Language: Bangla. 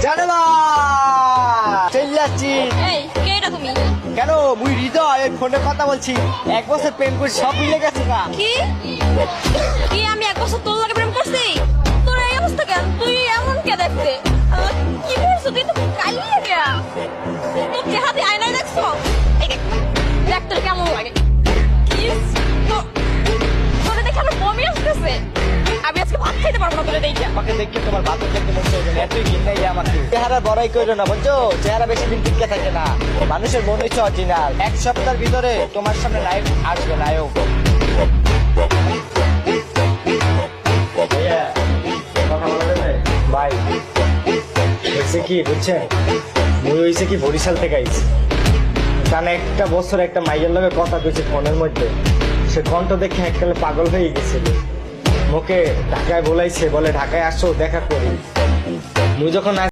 জানো না চেল্লাচ্ছি এই কে এটা তুমি? কেন? মুই হৃদয় ওই ফোনে কথা বলছি। 1 বছর প্রেম করে সব মিলে গেছে না। কি কি আমি 1 বছর তোর লাগে প্রেম করছি? তোর এই অবস্থা কেন? তুই এমন কে দেখতে? কি করছিস তুই? তো কালিয়ে গেয়া তোর চেহারা দিয়ে আয়নায় দেখছো? এই দেখ দেখ তোর কেমন লাগে। তোরে দেখে আমার বমি আসতেছে। আমি আজকে ভাত খাইতে পারবো না তোরে দেখে। আমাকে দেখে তোমার বাপের দেখতে মনে হচ্ছে না, এতই ঘৃণাই আমাকে। চেহারা বড়াই করো না, বুঝছো? চেহারা বেশি দিন টিকে থাকে না। মানুষের মনে হচ্ছে অরিজিনাল। 1 সপ্তাহের ভিতরে তোমার সামনে নায়ক আসবে, নায়ক। ভাই হয়েছে কি বুঝছেন, মুই হয়েছে কি বরিশাল থেকে আইছি। কারণ একটা বছর একটা মাইয়ের লগে কথা কইছে ফোনের মধ্যে। সে কণ্ঠ দেখে এককালে পাগল হয়ে গেছিল। মুখে ঢাকায় বলাইছে, বলে ঢাকায় আসো দেখা করি। মুই যখন